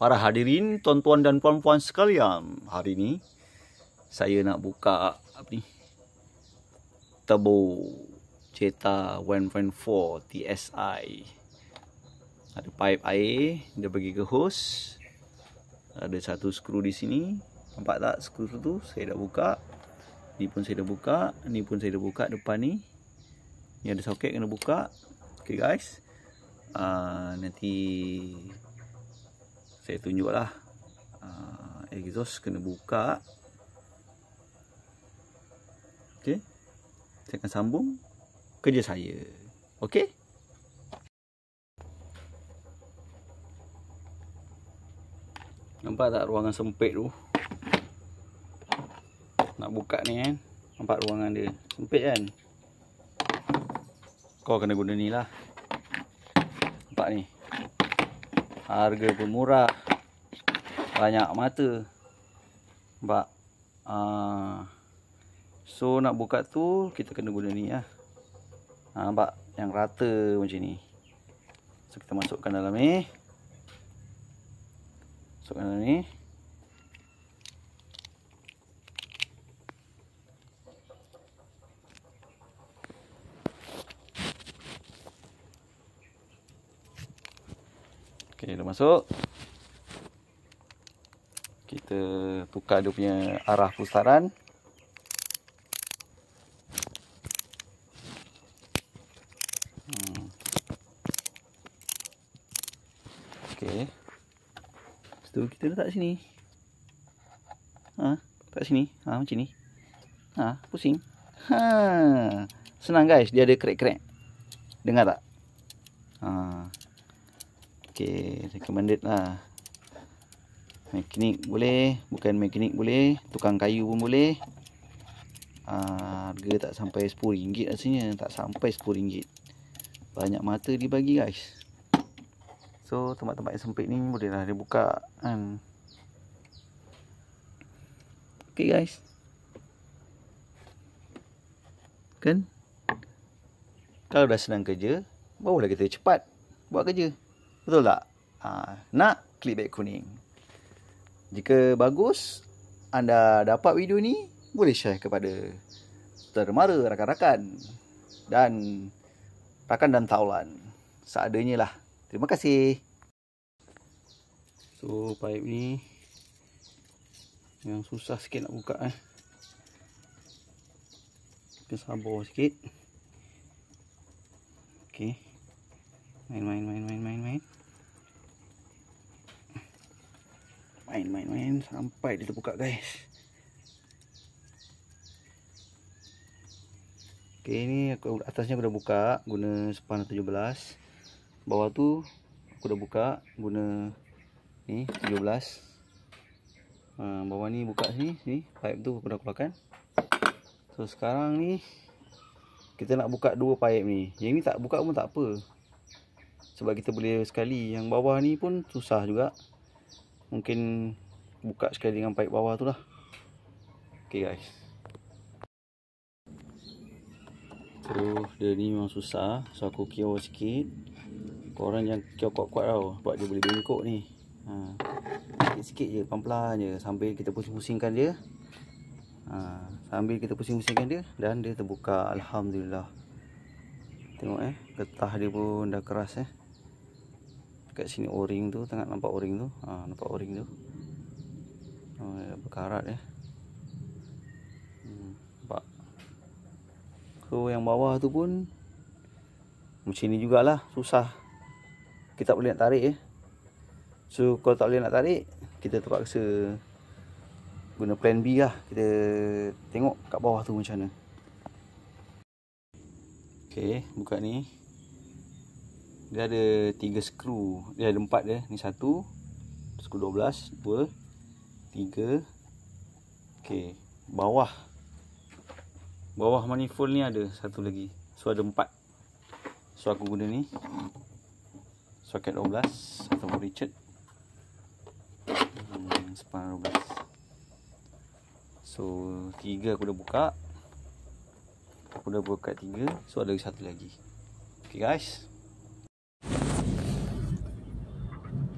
Para hadirin, tuan-tuan dan puan-puan sekalian, hari ini saya nak buka apa ni? Turbo Jetta 1.4 TSI. Ada pipe air, dia bagi ke hose. Ada satu skru di sini. Nampak tak skru tu? Saya dah buka. Ni pun saya dah buka, ni pun saya dah buka depan ni. Ni ada soket kena buka. Okay guys. Nanti saya tunjuklah. Exhaust kena buka. Okay. Saya akan sambung kerja saya. Okay. Nampak tak ruangan sempit tu? Nak buka ni kan. Nampak ruangan dia sempit kan. Kau kena guna ni lah. Nampak ni. Harga pun murah. Banyak mata. Nampak. So nak buka tu kita kena guna ni lah. Nampak yang rata macam ni. So kita masukkan dalam ni. Masukkan dalam ni. Okay, dah masuk. Kita tukar dia punya arah pusaran. Okay. Lepas tu kita letak sini. Letak sini. Macam ni. Pusing. Senang guys, dia ada crack-crack. Dengar tak? Okay, recommended lah. Mekanik boleh, bukan mekanik boleh, tukang kayu pun boleh. Harga tak sampai RM10 rasanya, tak sampai RM10. Banyak mata dibagi guys. So tempat-tempat yang sempit ni bolehlah dia buka kan. Okay guys. Kan? Kalau dah senang kerja, barulah kita cepat buat kerja. Betul tak? Nak klik beg kuning. Jika bagus anda dapat video ni, boleh share kepada saudara-mara, rakan-rakan dan rakan dan taulan. Seadanya lah. Terima kasih. So pipe ni yang susah sikit nak buka Kita sabar sikit. Okay. Main sampai dia terbuka guys. Okay, ni atasnya aku dah buka guna span 17. Bawah tu aku dah buka guna ni 17. Bawah ni buka sini, pipe tu aku dah keluarkan. So sekarang ni kita nak buka dua pipe ni. Yang ni tak buka pun tak apa. Sebab kita boleh sekali. Yang bawah ni pun susah juga. Mungkin buka sekali dengan pipe bawah tu lah. Okay guys. So dia ni memang susah. So aku kiau sikit. Korang jangan kiau kuat-kuat tau. Sebab dia boleh bengkok ni. Sikit-sikit je, pelan-pelan je. Sambil kita pusing-pusingkan dia. Sambil kita pusing-pusingkan dia. Dan dia terbuka. Alhamdulillah. Tengok getah dia pun dah keras Dekat sini o-ring tu, tengok nampak o-ring tu. Nampak o-ring tu. Dah berkarat nampak. So yang bawah tu pun macam ni jugalah, susah. Kita tak boleh nak tarik So kalau tak boleh nak tarik, kita terpaksa guna plan B lah. Kita tengok kat bawah tu macam mana. Okay, buka ni. Dia ada 3 skru. Dia ada 4 dia. Ni 1, skru 12, 2, 3. Okay, bawah manifold ni ada satu lagi. So ada 4. So aku guna ni soket 12 atau Richard. Span 12. So 3 aku dah buka. Aku dah buka 3. So ada satu lagi. Okay guys.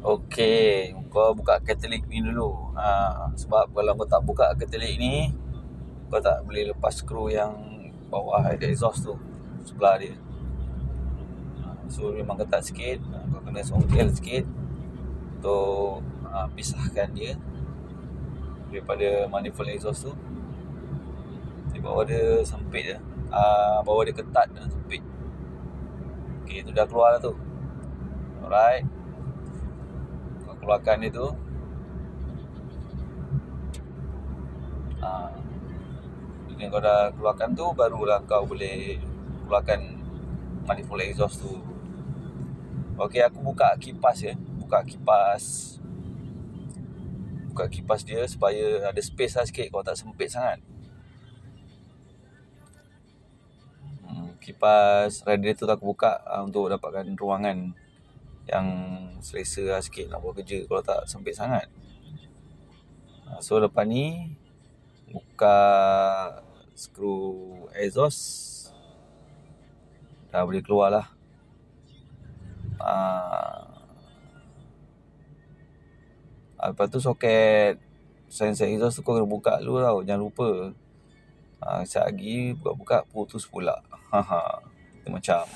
Okey, kau buka catalytic ni dulu. Sebab kalau kau tak buka catalytic ni, kau tak boleh lepas skru yang bawah ada exhaust tu, sebelah dia. So memang ketat sikit. Kau kena songkel sikit untuk pisahkan dia daripada manifold exhaust tu. Di bawah dia sempit je. Bawah dia ketat dan sempit. Okey, tu dah keluar dah tu. Alright. Kau keluarkan dia tu. Bila kau dah keluarkan tu, barulah kau boleh keluarkan manifold exhaust tu. Okey, aku buka kipas ya. Buka kipas dia supaya ada space lah sikit, kalau tak sempit sangat. Kipas radiator tu aku buka untuk dapatkan ruangan yang selesa lah sikit nak buat kerja, kalau tak sempit sangat. So lepas ni buka skru exhaust, dah boleh keluar lah. Lepas tu soket sensor exhaust tu kau kena buka dulu tau, jangan lupa. Sekejap lagi buka-buka putus pula. Itu macam